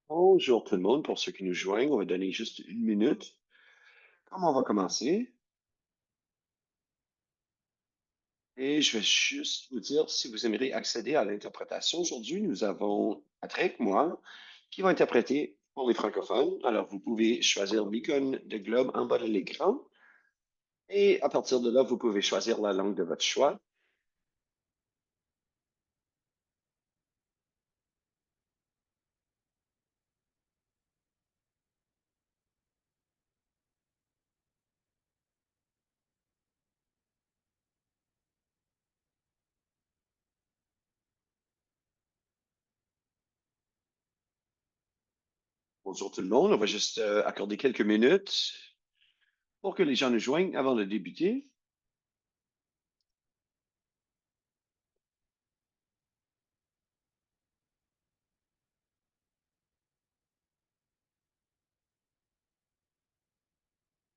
Bonjour tout le monde, pour ceux qui nous joignent, on va donner juste une minute. Comment on va commencer? Et je vais juste vous dire, si vous aimeriez accéder à l'interprétation, aujourd'hui, nous avons Patrick, moi, qui va interpréter pour les francophones. Alors, vous pouvez choisir l'icône de globe en bas de l'écran et à partir de là, vous pouvez choisir la langue de votre choix. Bonjour tout le monde, on va juste accorder quelques minutes pour que les gens nous joignent avant de débuter.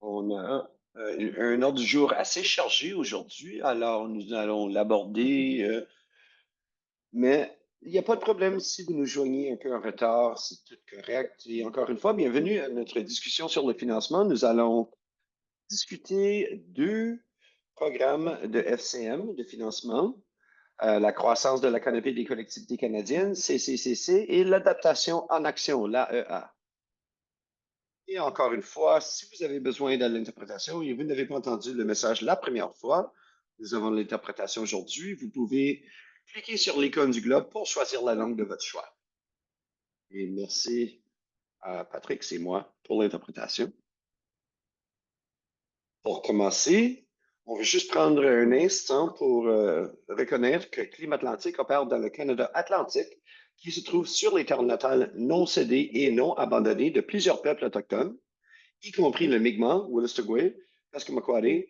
On a un ordre du jour assez chargé aujourd'hui, alors nous allons l'aborder, mais il n'y a pas de problème si vous nous joignez un peu en retard, c'est tout correct. Et encore une fois, bienvenue à notre discussion sur le financement. Nous allons discuter deux programmes de FCM, de financement, la croissance de la canopée des collectivités canadiennes, CCCC, et l'adaptation en action, l'AEA. Et encore une fois, si vous avez besoin de l'interprétation et vous n'avez pas entendu le message la première fois, nous avons l'interprétation aujourd'hui. Vous pouvez cliquer sur l'icône du globe pour choisir la langue de votre choix. Et merci à Patrick, c'est moi, pour l'interprétation. Pour commencer, on va juste prendre un instant pour reconnaître que Climat Atlantique opère dans le Canada atlantique, qui se trouve sur les terres natales non cédées et non abandonnées de plusieurs peuples autochtones, y compris le Mi'kmaq, Wolastoqey, Passamaquoddy,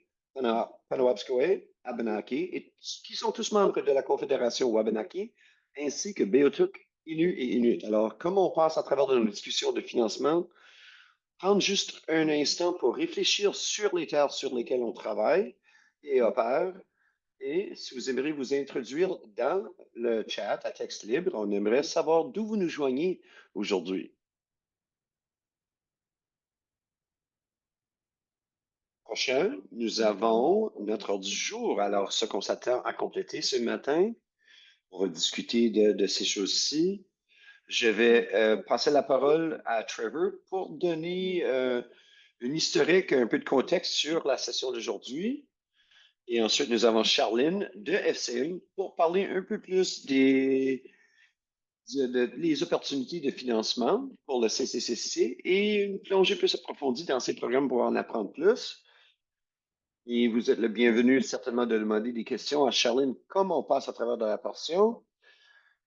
Penobscot, Abenaki, et qui sont tous membres de la Confédération Wabanaki, ainsi que Beothuk, Innu et Inuit. Alors, comme on passe à travers de nos discussions de financement, prendre juste un instant pour réfléchir sur les terres sur lesquelles on travaille et opère. Et si vous aimeriez vous introduire dans le chat à texte libre, on aimerait savoir d'où vous nous joignez aujourd'hui. Prochain, nous avons notre ordre du jour. Alors, ce qu'on s'attend à compléter ce matin, on va discuter de ces choses-ci. Je vais passer la parole à Trevor pour donner une historique, un peu de contexte sur la session d'aujourd'hui. Et ensuite, nous avons Charline de FCM pour parler un peu plus les opportunités de financement pour le CCCC et une plongée plus approfondie dans ces programmes pour en apprendre plus. Et vous êtes le bienvenu certainement de demander des questions à Charline comme on passe à travers de la portion.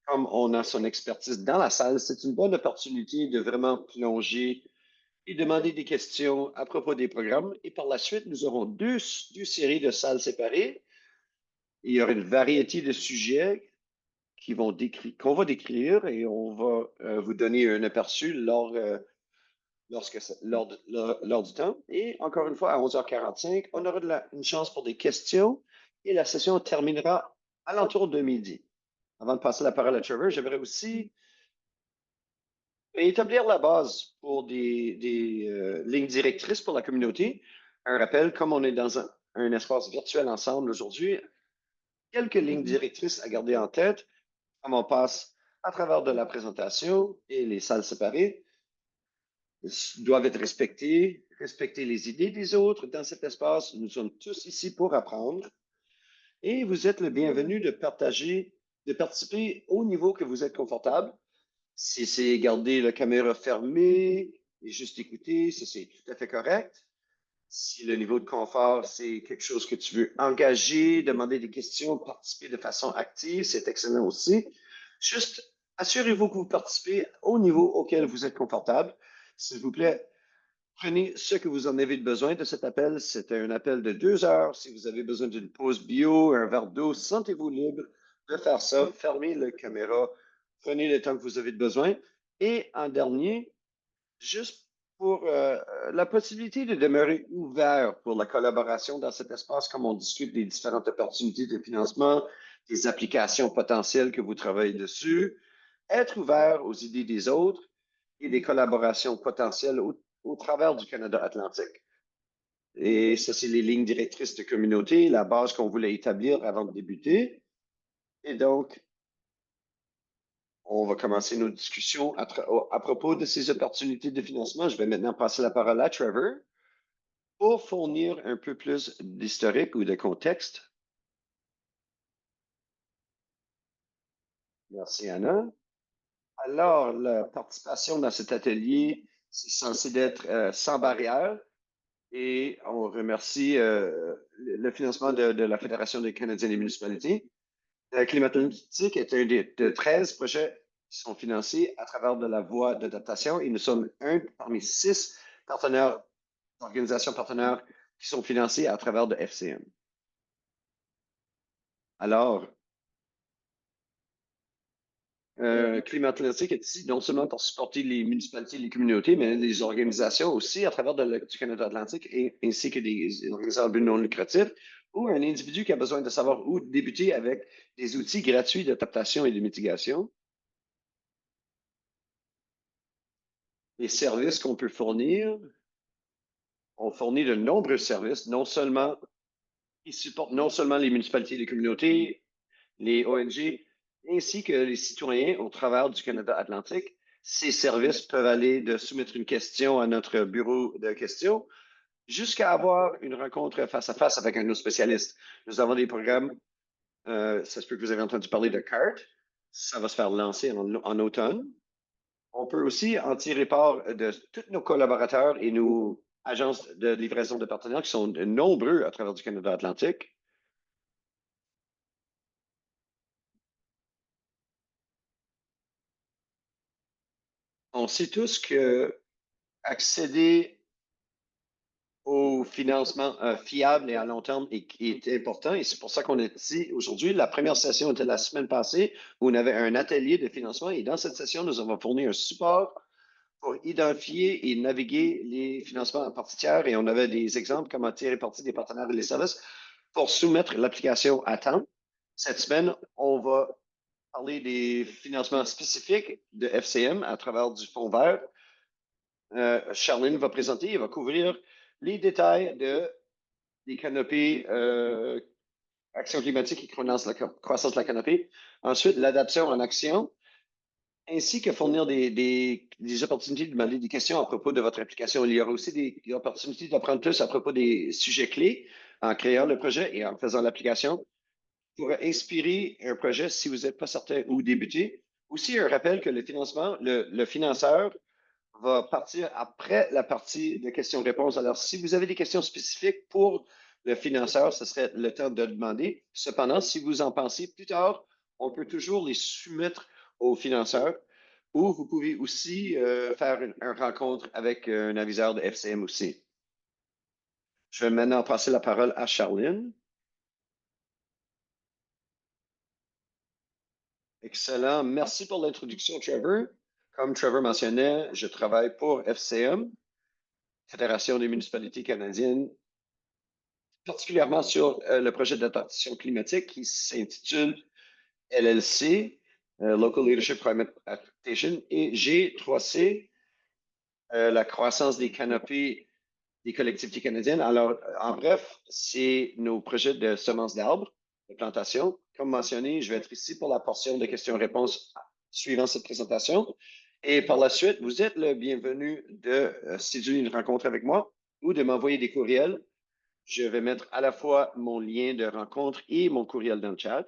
Comme on a son expertise dans la salle, c'est une bonne opportunité de vraiment plonger et demander des questions à propos des programmes. Et par la suite, nous aurons deux séries de salles séparées. Il y aura une variété de sujets qu'on va décrire et on va vous donner un aperçu lors du temps. Et encore une fois, à 11h45, on aura une chance pour des questions et la session terminera à l'entour de midi. Avant de passer la parole à Trevor, j'aimerais aussi établir la base pour des lignes directrices pour la communauté. Un rappel, comme on est dans un espace virtuel ensemble aujourd'hui, quelques lignes directrices à garder en tête, comme on passe à travers de la présentation et les salles séparées doivent être respectés, respecter les idées des autres dans cet espace. Nous sommes tous ici pour apprendre et vous êtes le bienvenu de partager, de participer au niveau que vous êtes confortable. Si c'est garder la caméra fermée et juste écouter, ça c'est tout à fait correct. Si le niveau de confort, c'est quelque chose que tu veux engager, demander des questions, participer de façon active, c'est excellent aussi. Juste assurez-vous que vous participez au niveau auquel vous êtes confortable. S'il vous plaît, prenez ce que vous en avez besoin de cet appel. C'est un appel de 2 heures. Si vous avez besoin d'une pause bio, un verre d'eau, sentez-vous libre de faire ça. Fermez la caméra. Prenez le temps que vous avez besoin. Et en dernier, juste pour la possibilité de demeurer ouvert pour la collaboration dans cet espace, comme on discute des différentes opportunités de financement, des applications potentielles que vous travaillez dessus, être ouvert aux idées des autres et des collaborations potentielles au travers du Canada atlantique. Et ça, c'est les lignes directrices de communauté, la base qu'on voulait établir avant de débuter. Et donc, on va commencer nos discussions à propos de ces opportunités de financement. Je vais maintenant passer la parole à Trevor pour fournir un peu plus d'historique ou de contexte. Merci, Anna. Alors, la participation dans cet atelier, c'est censé être sans barrière et on remercie le financement de la Fédération des Canadiens des municipalités. Climatique est un des de 13 projets qui sont financés à travers de la voie d'adaptation et nous sommes un parmi 6 partenaires, organisations partenaires qui sont financées à travers de FCM. Alors, Climat Atlantique est ici non seulement pour supporter les municipalités et les communautés, mais les organisations aussi à travers du Canada Atlantique ainsi que des organisations non lucratifs ou un individu qui a besoin de savoir où débuter avec des outils gratuits d'adaptation et de mitigation. Les services qu'on peut fournir, on fournit de nombreux services, non seulement qui supportent non seulement les municipalités et les communautés, les ONG, ainsi que les citoyens au travers du Canada Atlantique. Ces services peuvent aller de soumettre une question à notre bureau de questions jusqu'à avoir une rencontre face à face avec un de nos spécialistes. Nous avons des programmes, ça se peut que vous avez entendu parler de CART, ça va se faire lancer en automne. On peut aussi en tirer part de tous nos collaborateurs et nos agences de livraison de partenaires qui sont nombreux à travers du Canada Atlantique. On sait tous que accéder au financement fiable et à long terme est important et c'est pour ça qu'on est ici aujourd'hui. La première session était la semaine passée où on avait un atelier de financement et dans cette session, nous avons fourni un support pour identifier et naviguer les financements en partie tiers et on avait des exemples comment tirer parti des partenaires et les services pour soumettre l'application à temps. Cette semaine, on va parler des financements spécifiques de FCM à travers du Fonds vert. Charlene va présenter et va couvrir les détails des canopées action climatique et croissance de la canopée. Ensuite, l'adaptation en action, ainsi que fournir des opportunités de demander des questions à propos de votre application. Il y aura aussi des opportunités d'apprendre plus à propos des sujets clés en créant le projet et en faisant l'application pour inspirer un projet si vous n'êtes pas certain où débuter. Aussi, un rappel que le financement, le financeur va partir après la partie de questions-réponses. Alors, si vous avez des questions spécifiques pour le financeur, ce serait le temps de demander. Cependant, si vous en pensez plus tard, on peut toujours les soumettre au financeur ou vous pouvez aussi faire une rencontre avec un aviseur de FCM aussi. Je vais maintenant passer la parole à Charline. Excellent. Merci pour l'introduction, Trevor. Comme Trevor mentionnait, je travaille pour FCM, Fédération des municipalités canadiennes, particulièrement sur le projet d'adaptation climatique qui s'intitule LLC, Local Leadership Climate Adaptation, et G3C, la croissance des canopées des collectivités canadiennes. Alors, en bref, c'est nos projets de semences d'arbres, de plantation. Comme mentionné, je vais être ici pour la portion de questions-réponses suivant cette présentation. Et par la suite, vous êtes le bienvenu de séduire une rencontre avec moi ou de m'envoyer des courriels. Je vais mettre à la fois mon lien de rencontre et mon courriel dans le chat.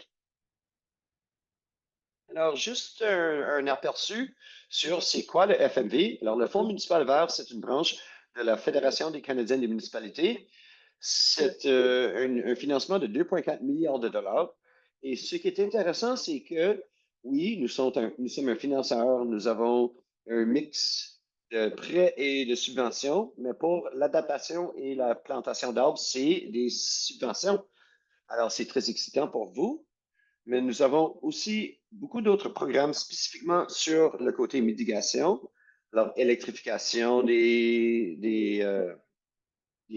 Alors, juste un aperçu sur c'est quoi le FMV. Alors, le Fonds municipal vert, c'est une branche de la Fédération des Canadiens des municipalités. C'est un financement de 2,4 milliards de dollars. Et ce qui est intéressant, c'est que, oui, nous sommes un financeur, nous avons un mix de prêts et de subventions, mais pour l'adaptation et la plantation d'arbres, c'est des subventions. Alors, c'est très excitant pour vous, mais nous avons aussi beaucoup d'autres programmes spécifiquement sur le côté mitigation. Alors, électrification des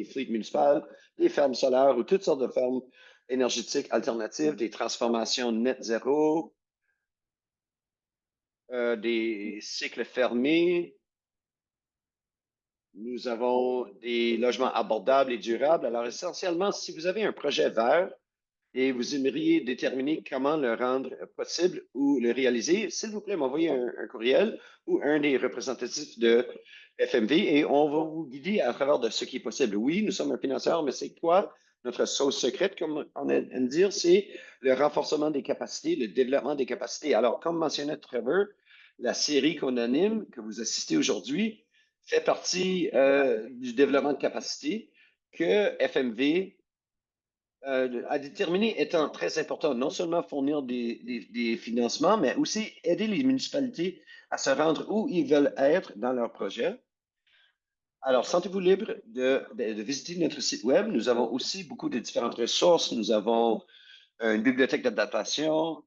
fleets municipales, des fermes solaires ou toutes sortes de fermes énergétiques alternatives, des transformations net zéro, des cycles fermés. Nous avons des logements abordables et durables. Alors, essentiellement, si vous avez un projet vert et vous aimeriez déterminer comment le rendre possible ou le réaliser, s'il vous plaît, m'envoyez un courriel ou un des représentatifs de FMV et on va vous guider à travers de ce qui est possible. Oui, nous sommes un financeur, mais c'est quoi notre sauce secrète, comme on aime dire, c'est le renforcement des capacités, le développement des capacités. Alors, comme mentionnait Trevor, la série qu'on anime, que vous assistez aujourd'hui, fait partie du développement de capacités que FMV à déterminer étant très important, non seulement fournir des financements, mais aussi aider les municipalités à se rendre où ils veulent être dans leur projet. Alors, sentez-vous libre de visiter notre site web. Nous avons aussi beaucoup de différentes ressources. Nous avons une bibliothèque d'adaptation,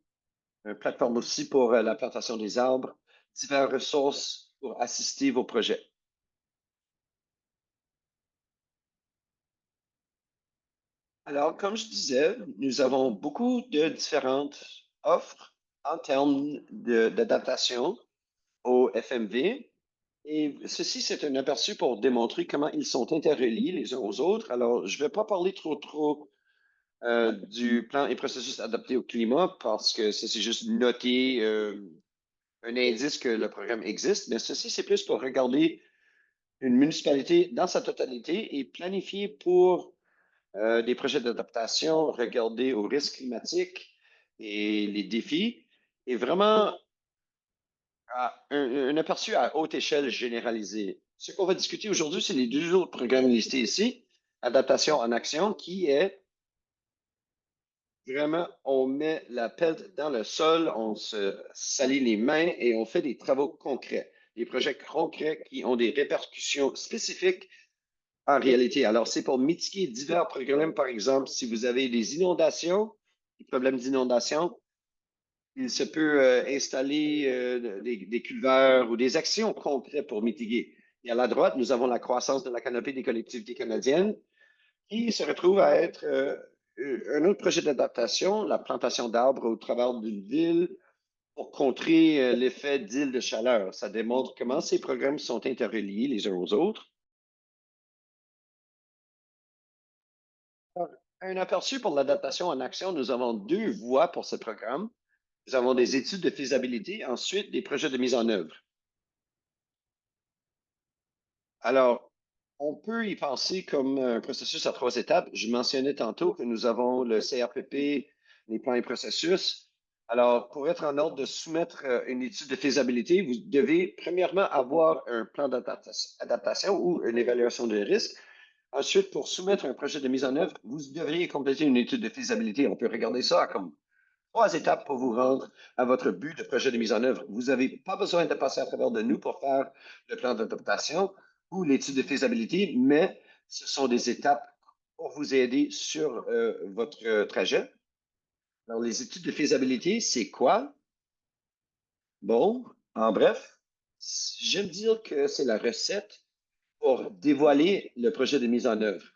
une plateforme aussi pour la plantation des arbres, diverses ressources pour assister vos projets. Alors, comme je disais, nous avons beaucoup de différentes offres en termes d'adaptation au FMV. Et ceci, c'est un aperçu pour démontrer comment ils sont interreliés les uns aux autres. Alors, je ne vais pas parler trop du plan et processus adapté au climat parce que ça, c'est juste noter un indice que le programme existe. Mais ceci, c'est plus pour regarder une municipalité dans sa totalité et planifier pour des projets d'adaptation, regarder aux risques climatiques et les défis, et vraiment un aperçu à haute échelle généralisée. Ce qu'on va discuter aujourd'hui, c'est les deux autres programmes listés ici, Adaptation en action, qui est vraiment, on met la pelle dans le sol, on se salit les mains et on fait des travaux concrets, des projets concrets qui ont des répercussions spécifiques en réalité. Alors, c'est pour mitiguer divers problèmes, par exemple, si vous avez des inondations, des problèmes d'inondation, il se peut installer des culvers ou des actions concrètes pour mitiguer. Et à la droite, nous avons la croissance de la canopée des collectivités canadiennes qui se retrouve à être un autre projet d'adaptation, la plantation d'arbres au travers d'une ville pour contrer l'effet d'île de chaleur. Ça démontre comment ces programmes sont interreliés les uns aux autres. Un aperçu pour l'adaptation en action, nous avons deux voies pour ce programme. Nous avons des études de faisabilité, ensuite des projets de mise en œuvre. Alors, on peut y penser comme un processus à trois étapes. Je mentionnais tantôt que nous avons le CRPP, les plans et processus. Alors, pour être en ordre de soumettre une étude de faisabilité, vous devez premièrement avoir un plan d'adaptation ou une évaluation de risque. Ensuite, pour soumettre un projet de mise en œuvre, vous devriez compléter une étude de faisabilité. On peut regarder ça comme trois étapes pour vous rendre à votre but de projet de mise en œuvre. Vous n'avez pas besoin de passer à travers de nous pour faire le plan d'adaptation ou l'étude de faisabilité, mais ce sont des étapes pour vous aider sur votre trajet. Alors, les études de faisabilité, c'est quoi? Bon, en bref, j'aime dire que c'est la recette pour dévoiler le projet de mise en œuvre.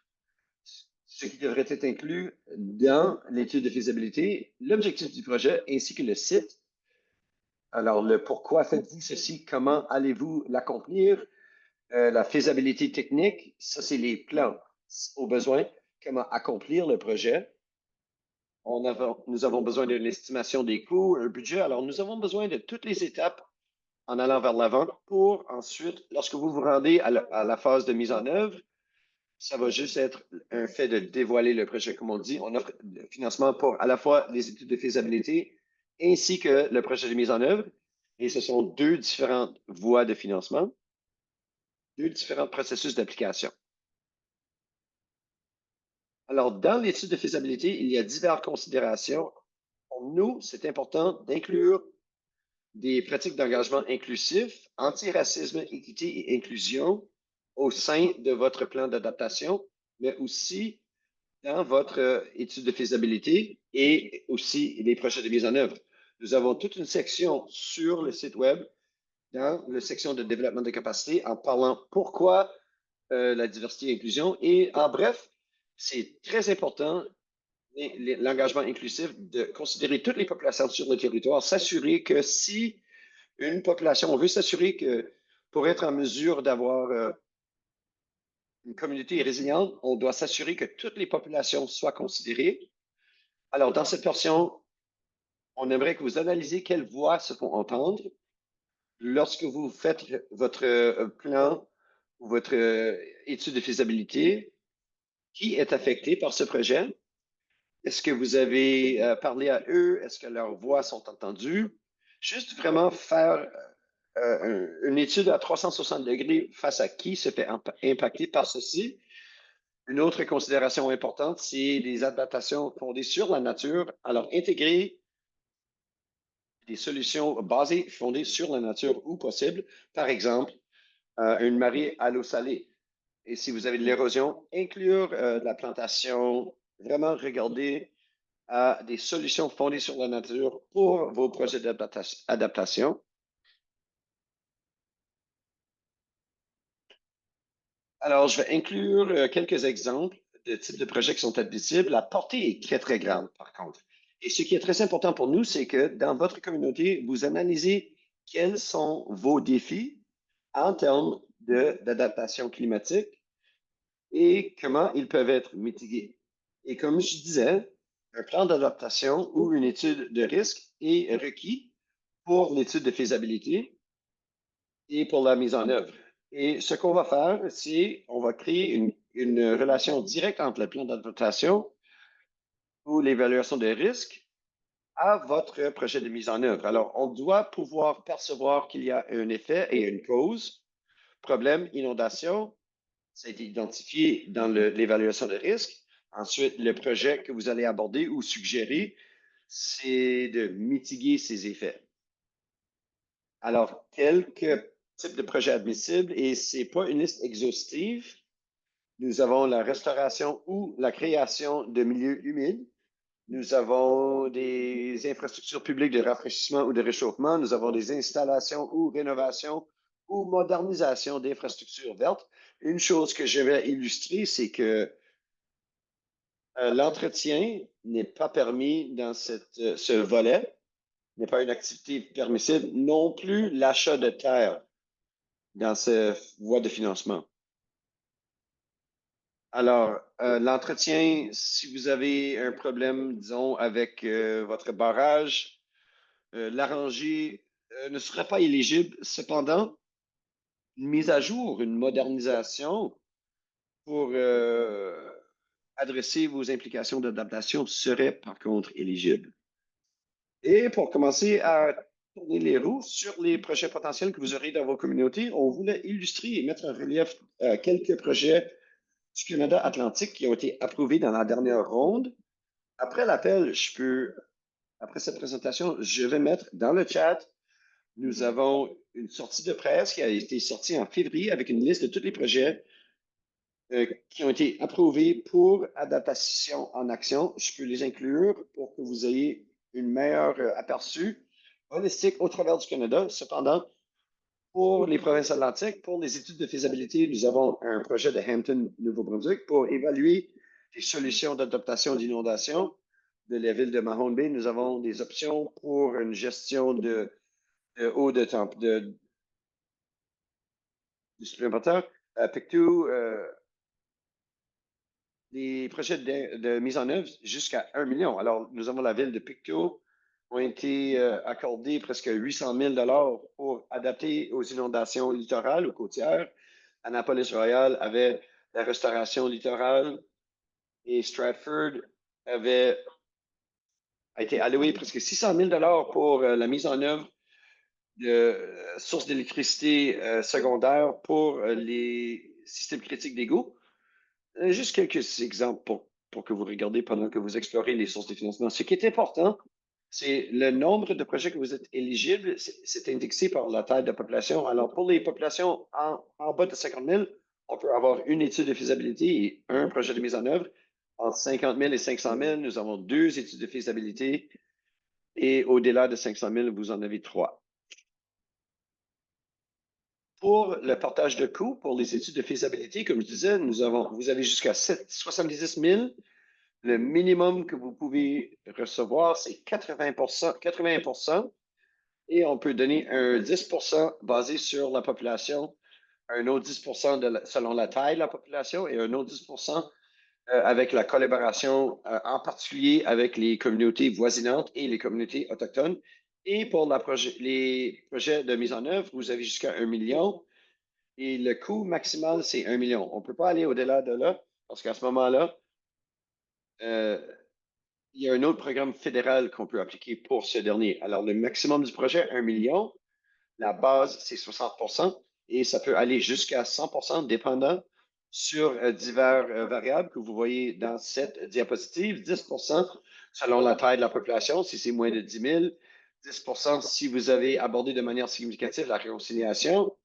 Ce qui devrait être inclus dans l'étude de faisabilité, l'objectif du projet ainsi que le site. Alors, le pourquoi faites-vous ceci, comment allez-vous l'accomplir, la faisabilité technique, ça c'est les plans au besoin, comment accomplir le projet. Nous avons besoin d'une estimation des coûts, un budget. Alors, nous avons besoin de toutes les étapes en allant vers l'avant pour ensuite, lorsque vous vous rendez à la phase de mise en œuvre, ça va juste être un fait de dévoiler le projet. Comme on dit, on offre le financement pour à la fois les études de faisabilité ainsi que le projet de mise en œuvre. Et ce sont deux différentes voies de financement, deux différents processus d'application. Alors, dans l'étude de faisabilité, il y a diverses considérations. Pour nous, c'est important d'inclure des pratiques d'engagement inclusif, antiracisme, équité et inclusion au sein de votre plan d'adaptation, mais aussi dans votre étude de faisabilité et aussi les projets de mise en œuvre. Nous avons toute une section sur le site web dans la section de développement de capacité en parlant pourquoi la diversité et l'inclusion. Et en bref, c'est très important, l'engagement inclusif, de considérer toutes les populations sur le territoire, s'assurer que si une population, on veut s'assurer que pour être en mesure d'avoir une communauté résiliente, on doit s'assurer que toutes les populations soient considérées. Alors, dans cette portion, on aimerait que vous analysiez quelles voix se font entendre lorsque vous faites votre plan ou votre étude de faisabilité. Qui est affecté par ce projet? Est-ce que vous avez parlé à eux? Est-ce que leurs voix sont entendues? Juste vraiment faire une étude à 360 degrés face à qui se fait impacter par ceci. Une autre considération importante, c'est les adaptations fondées sur la nature. Alors, intégrer des solutions basées, fondées sur la nature où possible. Par exemple, une marée à l'eau salée. Et si vous avez de l'érosion, inclure la plantation, vraiment regarder à des solutions fondées sur la nature pour vos projets d'adaptation. Alors, je vais inclure quelques exemples de types de projets qui sont admissibles. La portée est très, très grande, par contre. Et ce qui est très important pour nous, c'est que dans votre communauté, vous analysez quels sont vos défis en termes d'adaptation climatique et comment ils peuvent être mitigués. Et comme je disais, un plan d'adaptation ou une étude de risque est requis pour l'étude de faisabilité et pour la mise en œuvre. Et ce qu'on va faire, c'est on va créer une relation directe entre le plan d'adaptation ou l'évaluation des risques à votre projet de mise en œuvre. Alors, on doit pouvoir percevoir qu'il y a un effet et une cause. Problème, inondation, ça a été identifié dans l'évaluation de risque. Ensuite, le projet que vous allez aborder ou suggérer, c'est de mitiguer ces effets. Alors, quelques types de projets admissibles, et ce n'est pas une liste exhaustive. Nous avons la restauration ou la création de milieux humides. Nous avons des infrastructures publiques de rafraîchissement ou de réchauffement. Nous avons des installations ou rénovations ou modernisation d'infrastructures vertes. Une chose que je vais illustrer, c'est que l'entretien n'est pas permis dans ce volet, n'est pas une activité permissible, non plus l'achat de terre dans cette voie de financement. Alors, l'entretien, si vous avez un problème, disons, avec votre barrage, l'arranger ne sera pas éligible. Cependant, une mise à jour, une modernisation pour adresser vos implications d'adaptation serait par contre éligible. Et pour commencer à tourner les roues sur les projets potentiels que vous aurez dans vos communautés, on voulait illustrer et mettre en relief quelques projets du Canada Atlantique qui ont été approuvés dans la dernière ronde. Après l'appel, après cette présentation, je vais mettre dans le chat, nous avons une sortie de presse qui a été sortie en février avec une liste de tous les projets qui ont été approuvés pour adaptation en action. Je peux les inclure pour que vous ayez une meilleure aperçu holistique au travers du Canada. Cependant, pour les provinces atlantiques, pour les études de faisabilité, nous avons un projet de Hampton, Nouveau-Brunswick, pour évaluer les solutions d'adaptation d'inondation de la ville de Mahone Bay. Nous avons des options pour une gestion de eau de supplémentaire. Pictou, des projets de mise en œuvre jusqu'à 1 million. Alors, nous avons la ville de Pictou ont été accordés presque 800 000 pour adapter aux inondations littorales ou côtières. Annapolis Royal avait la restauration littorale et Stratford a été alloué presque 600 000 pour la mise en œuvre de sources d'électricité secondaires pour les systèmes critiques d'égouts. Juste quelques exemples pour que vous regardez pendant que vous explorez les sources de financement. Ce qui est important, c'est le nombre de projets que vous êtes éligibles, c'est indexé par la taille de la population. Alors, pour les populations en bas de 50 000, on peut avoir une étude de faisabilité et un projet de mise en œuvre. Entre 50 000 et 500 000, nous avons 2 études de faisabilité et au-delà de 500 000, vous en avez 3. Pour le partage de coûts, pour les études de faisabilité, comme je disais, vous avez jusqu'à 70 000. Le minimum que vous pouvez recevoir, c'est 80 et on peut donner un 10 basé sur la population, un autre 10 selon la taille de la population et un autre 10 avec la collaboration, en particulier avec les communautés voisinantes et les communautés autochtones. Et pour les projets de mise en œuvre, vous avez jusqu'à 1 million et le coût maximal, c'est 1 million. On ne peut pas aller au-delà de là parce qu'à ce moment-là, euh, il y a un autre programme fédéral qu'on peut appliquer pour ce dernier. Alors, le maximum du projet, 1 million. La base, c'est 60 et ça peut aller jusqu'à 100 dépendant sur divers variables que vous voyez dans cette diapositive. 10 selon la taille de la population, si c'est moins de 10 000. 10 si vous avez abordé de manière significative la réconciliation.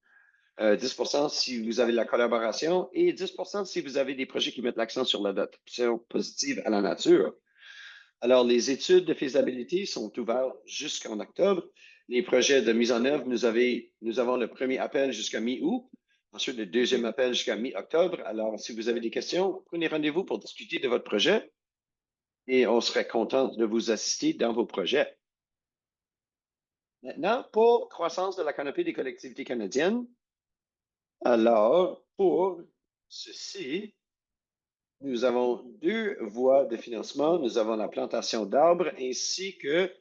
10 si vous avez de la collaboration et 10 si vous avez des projets qui mettent l'accent sur l'adaptation positive à la nature. Alors, les études de faisabilité sont ouvertes jusqu'en octobre. Les projets de mise en œuvre, nous avons le premier appel jusqu'à mi-août, ensuite le deuxième appel jusqu'à mi-octobre. Alors, si vous avez des questions, prenez rendez-vous pour discuter de votre projet et on serait content de vous assister dans vos projets. Maintenant, pour croissance de la canopée des collectivités canadiennes, alors, pour ceci, nous avons deux voies de financement. Nous avons la plantation d'arbres ainsi que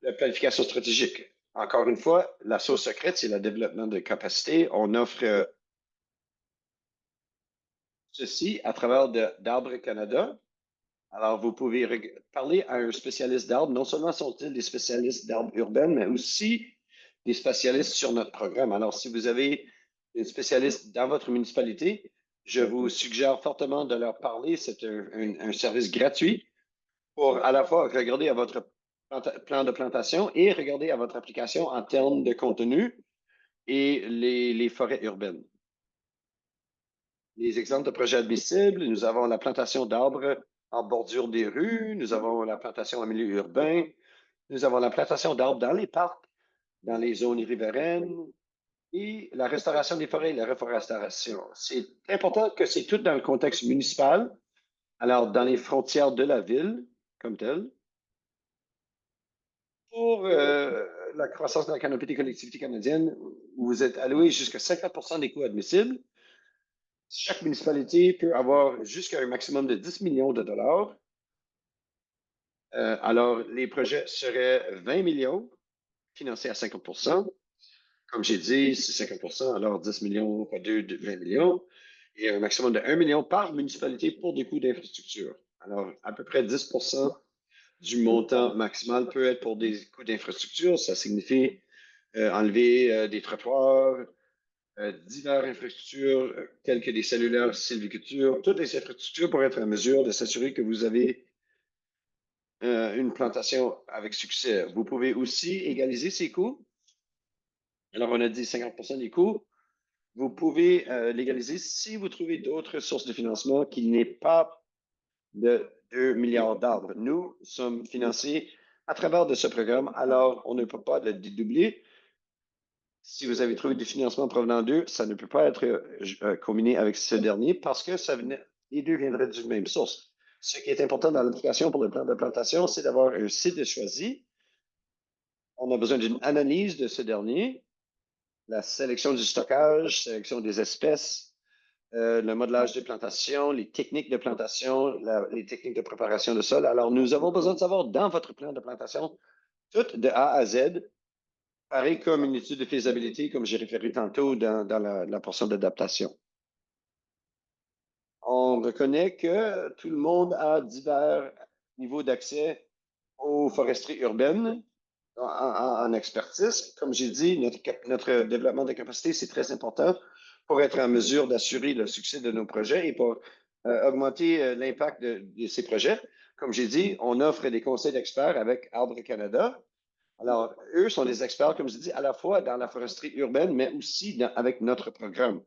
la planification stratégique. Encore une fois, la sauce secrète, c'est le développement de capacité. On offre ceci à travers d'Arbres Canada. Alors, vous pouvez parler à un spécialiste d'arbres. Non seulement sont-ils des spécialistes d'arbres urbaines, mais aussi des spécialistes sur notre programme. Alors, si vous avez un spécialiste dans votre municipalité, je vous suggère fortement de leur parler. C'est un service gratuit pour à la fois regarder à votre plan de plantation et regarder à votre application en termes de contenu et les forêts urbaines. Les exemples de projets admissibles, nous avons la plantation d'arbres en bordure des rues, nous avons la plantation en milieu urbain, nous avons la plantation d'arbres dans les parcs, dans les zones riveraines et la restauration des forêts et la reforestation. C'est important que c'est tout dans le contexte municipal, alors dans les frontières de la ville comme telle. Pour la croissance de la canopée des collectivités canadiennes, vous êtes alloué jusqu'à 50 des coûts admissibles. Chaque municipalité peut avoir jusqu'à un maximum de 10 millions de dollars. Alors, les projets seraient 20 millions, financés à 50 Comme j'ai dit, c'est 50 alors 10 millions fois 2, 20 millions. Et un maximum de 1 million par municipalité pour des coûts d'infrastructure. Alors, à peu près 10 du montant maximal peut être pour des coûts d'infrastructure. Ça signifie enlever des trottoirs, diverses infrastructures, telles que des cellulaires, sylviculture, toutes les infrastructures pour être en mesure de s'assurer que vous avez une plantation avec succès. Vous pouvez aussi égaliser ces coûts. Alors, on a dit 50 des coûts. Vous pouvez l'égaliser si vous trouvez d'autres sources de financement qui n'est pas de 2 milliards d'arbres. Nous sommes financés à travers de ce programme, alors on ne peut pas le dédoubler. Si vous avez trouvé des financements provenant d'eux, ça ne peut pas être combiné avec ce dernier parce que les deux viendraient d'une même source. Ce qui est important dans l'application pour le plan de plantation, c'est d'avoir un site choisi. On a besoin d'une analyse de ce dernier, la sélection du stockage, sélection des espèces, le modelage des plantations, les techniques de plantation, les techniques de préparation de sol. Alors, nous avons besoin de savoir dans votre plan de plantation, tout de A à Z, pareil comme une étude de faisabilité, comme j'ai référé tantôt dans la portion d'adaptation. On reconnaît que tout le monde a divers niveaux d'accès aux foresteries urbaines en expertise. Comme j'ai dit, notre développement de capacité, c'est très important pour être en mesure d'assurer le succès de nos projets et pour augmenter l'impact de ces projets. Comme j'ai dit, on offre des conseils d'experts avec Arbre Canada. Alors, eux sont des experts, comme je dis, à la fois dans la foresterie urbaine, mais aussi avec notre programme.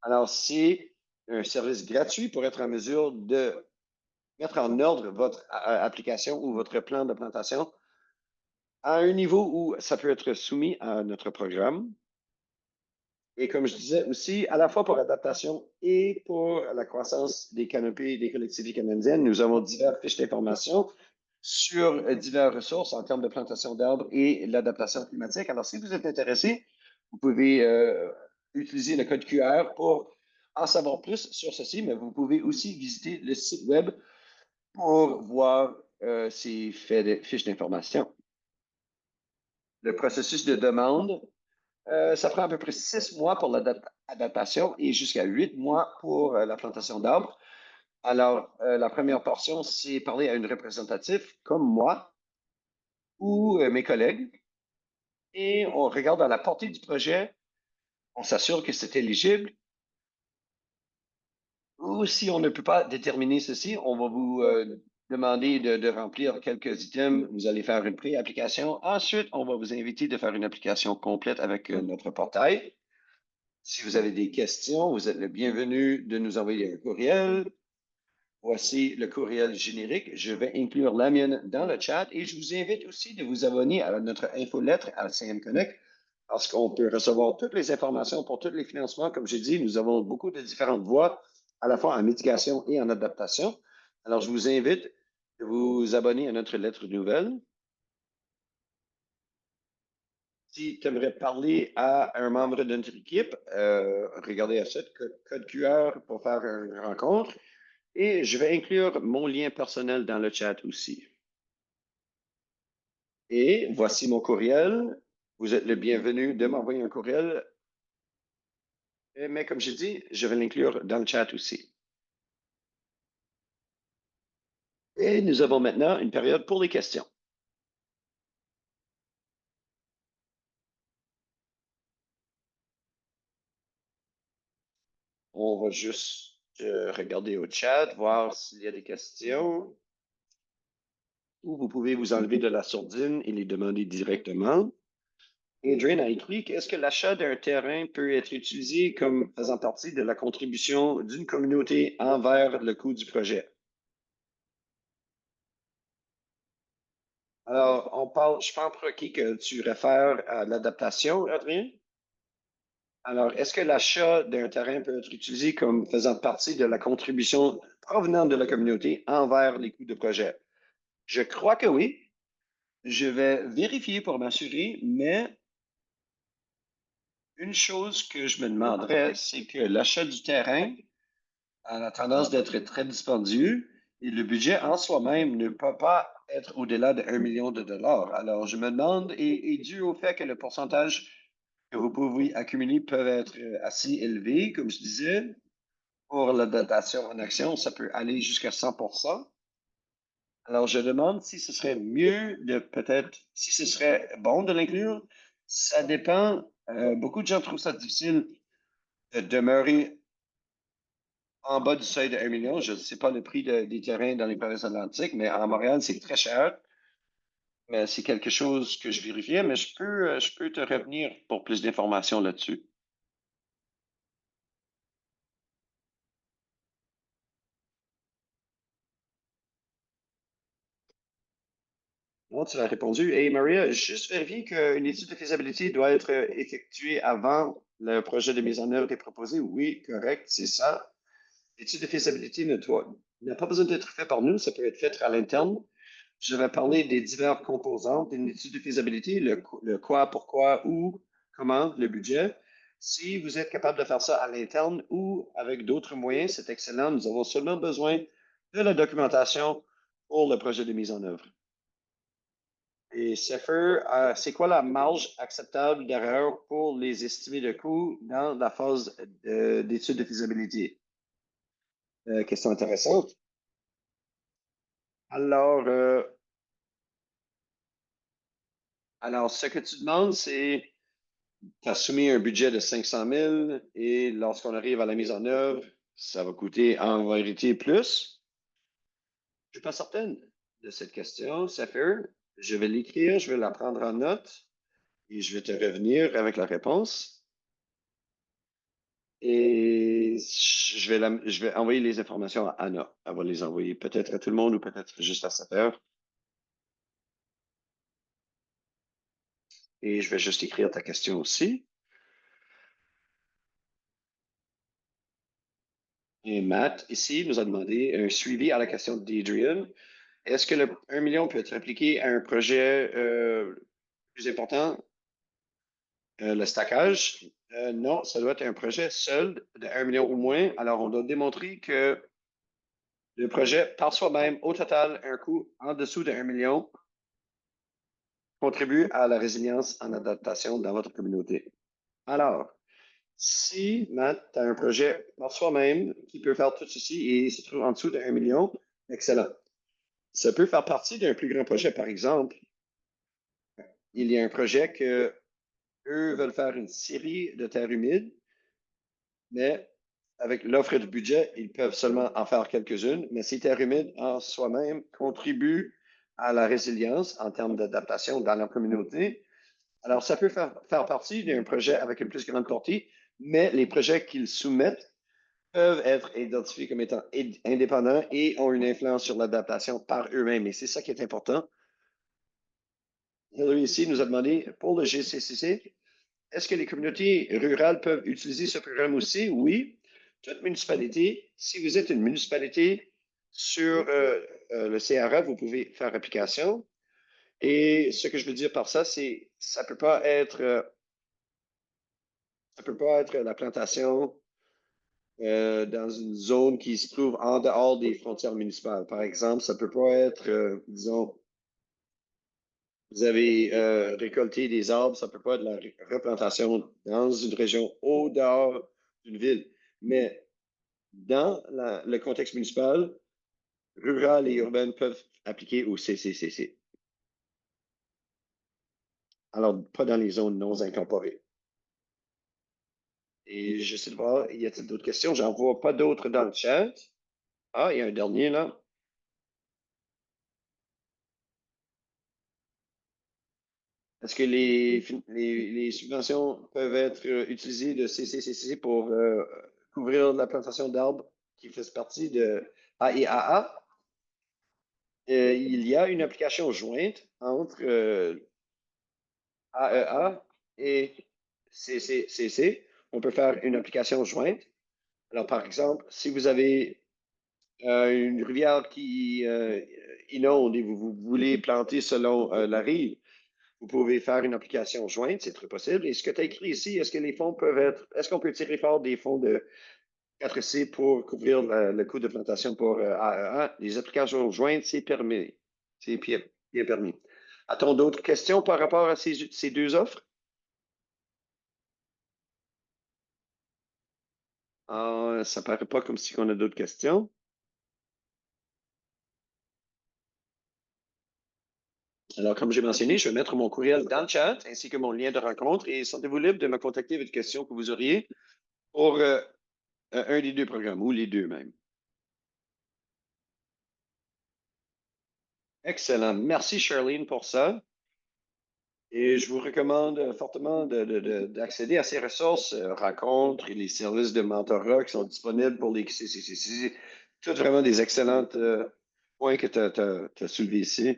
Alors, c'est un service gratuit pour être en mesure de mettre en ordre votre application ou votre plan de plantation à un niveau où ça peut être soumis à notre programme. Et comme je disais aussi, à la fois pour l'adaptation et pour la croissance des canopées des collectivités canadiennes, nous avons diverses fiches d'information sur diverses ressources en termes de plantation d'arbres et l'adaptation climatique. Alors, si vous êtes intéressé, vous pouvez utiliser le code QR pour en savoir plus sur ceci, mais vous pouvez aussi visiter le site web pour voir ces fiches d'information. Le processus de demande, ça prend à peu près 6 mois pour l'adaptation et jusqu'à 8 mois pour la plantation d'arbres. Alors, la première portion, c'est parler à une représentative comme moi ou mes collègues et on regarde à la portée du projet, on s'assure que c'est éligible. Ou si on ne peut pas déterminer ceci, on va vous demander de remplir quelques items. Vous allez faire une pré-application. Ensuite, on va vous inviter de faire une application complète avec notre portail. Si vous avez des questions, vous êtes le bienvenu de nous envoyer un courriel. Voici le courriel générique. Je vais inclure la mienne dans le chat et je vous invite aussi de vous abonner à notre infolettre à CM Connect parce qu'on peut recevoir toutes les informations pour tous les financements. Comme j'ai dit, nous avons beaucoup de différentes voies, à la fois en mitigation et en adaptation. Alors, je vous invite de vous abonner à notre lettre nouvelle. Si tu aimerais parler à un membre de notre équipe, regardez à ce code QR pour faire une rencontre. Et je vais inclure mon lien personnel dans le chat aussi. Et voici mon courriel. Vous êtes le bienvenu de m'envoyer un courriel. Mais comme j'ai dit, je vais l'inclure dans le chat aussi. Et nous avons maintenant une période pour les questions. On va juste regarder au chat, voir s'il y a des questions. Ou vous pouvez vous enlever de la sourdine et les demander directement. Adrian a écrit qu'est-ce que l'achat d'un terrain peut être utilisé comme faisant partie de la contribution d'une communauté envers le coût du projet? Alors, je pense que tu réfères à l'adaptation, Adrien. Alors, est-ce que l'achat d'un terrain peut être utilisé comme faisant partie de la contribution provenant de la communauté envers les coûts de projet? Je crois que oui. Je vais vérifier pour m'assurer, mais une chose que je me demanderais, c'est que l'achat du terrain a la tendance d'être très dispendieux et le budget en soi-même ne peut pas être au-delà de 1 million de dollars. Alors, je me demande, et dû au fait que le pourcentage que vous pouvez accumuler peut être assez élevé, comme je disais, pour la dotation en action, ça peut aller jusqu'à 100%. Alors, je demande si ce serait mieux de peut-être, si ce serait bon de l'inclure. Ça dépend. Beaucoup de gens trouvent ça difficile de demeurer en bas du seuil de 1 million. Je ne sais pas le prix des terrains dans les provinces atlantiques, mais à Montréal, c'est très cher. Mais c'est quelque chose que je vérifiais, mais je peux te revenir pour plus d'informations là-dessus. Bon, tu l'as répondu. Et Maria, juste vérifier qu'une étude de faisabilité doit être effectuée avant le projet de mise en œuvre est proposé. Oui, correct, c'est ça. L'étude de faisabilité n'a pas besoin d'être faite par nous, ça peut être fait à l'interne. Je vais parler des diverses composantes d'une étude de faisabilité, le quoi, pourquoi, où, comment, le budget. Si vous êtes capable de faire ça à l'interne ou avec d'autres moyens, c'est excellent. Nous avons seulement besoin de la documentation pour le projet de mise en œuvre. Et Sefer, c'est quoi la marge acceptable d'erreur pour les estimés de coûts dans la phase d'étude de faisabilité? Question intéressante. Alors, ce que tu demandes, c'est tu as soumis un budget de 500 000 et lorsqu'on arrive à la mise en œuvre, ça va coûter en vérité plus. Je ne suis pas certaine de cette question, Saphir. Je vais l'écrire, je vais la prendre en note et je vais te revenir avec la réponse. Et je vais envoyer les informations à Anna. Elle va les envoyer peut-être à tout le monde ou peut-être juste à Saphir. Et je vais juste écrire ta question aussi. Et Matt, ici, nous a demandé un suivi à la question d'Adrian. Est-ce que le 1 million peut être appliqué à un projet plus important, le stackage? Non, ça doit être un projet seul de 1 million ou moins. Alors, on doit démontrer que le projet, par soi-même, au total, un coût en dessous de 1 million, contribue à la résilience en adaptation dans votre communauté. Alors, si, Matt, tu as un projet par soi-même qui peut faire tout ceci et se trouve en dessous de 1 million, excellent. Ça peut faire partie d'un plus grand projet. Par exemple, il y a un projet que eux veulent faire une série de terres humides, mais avec l'offre du budget, ils peuvent seulement en faire quelques-unes. Mais ces terres humides en soi-même contribuent à la résilience en termes d'adaptation dans leur communauté. Alors, ça peut faire partie d'un projet avec une plus grande portée, mais les projets qu'ils soumettent peuvent être identifiés comme étant indépendants et ont une influence sur l'adaptation par eux-mêmes. Et c'est ça qui est important. Hillary ici nous a demandé pour le GCCC, est-ce que les communautés rurales peuvent utiliser ce programme aussi? Oui. Toute municipalité, si vous êtes une municipalité sur le CRA, vous pouvez faire application. Et ce que je veux dire par ça, c'est ça peut pas être la plantation dans une zone qui se trouve en dehors des frontières municipales. Par exemple, ça peut pas être, disons, vous avez récolté des arbres, ça peut pas être de la replantation dans une région au dehors d'une ville. Mais dans le contexte municipal, rural et urbain peuvent appliquer au CCCC. Alors, pas dans les zones non incorporées. Et je sais pas, y a-t-il d'autres questions? J'en vois pas d'autres dans le chat. Ah, il y a un dernier là. Est-ce que les subventions peuvent être utilisées de CCCC pour couvrir la plantation d'arbres qui fait partie de AIAA? Il y a une application jointe entre AEA et CCCC. On peut faire une application jointe. Alors, par exemple, si vous avez une rivière qui inonde et vous voulez planter selon la rive, vous pouvez faire une application jointe, c'est très possible. Et ce que tu as écrit ici, est-ce que les fonds peuvent être, est-ce qu'on peut tirer fort des fonds de 4C pour couvrir le coût de plantation pour AEA? Les applications jointes, c'est permis. C'est bien permis. A-t-on d'autres questions par rapport à ces deux offres? Ça ne paraît pas comme si on a d'autres questions. Alors, comme j'ai mentionné, je vais mettre mon courriel dans le chat ainsi que mon lien de rencontre et sentez-vous libre de me contacter avec des questions que vous auriez pour un des deux programmes ou les deux même. Excellent. Merci, Charlene, pour ça. Et je vous recommande fortement d'accéder à ces ressources, rencontres et les services de mentorat qui sont disponibles pour les CCCC. Tout vraiment des excellents points que tu as soulevés ici.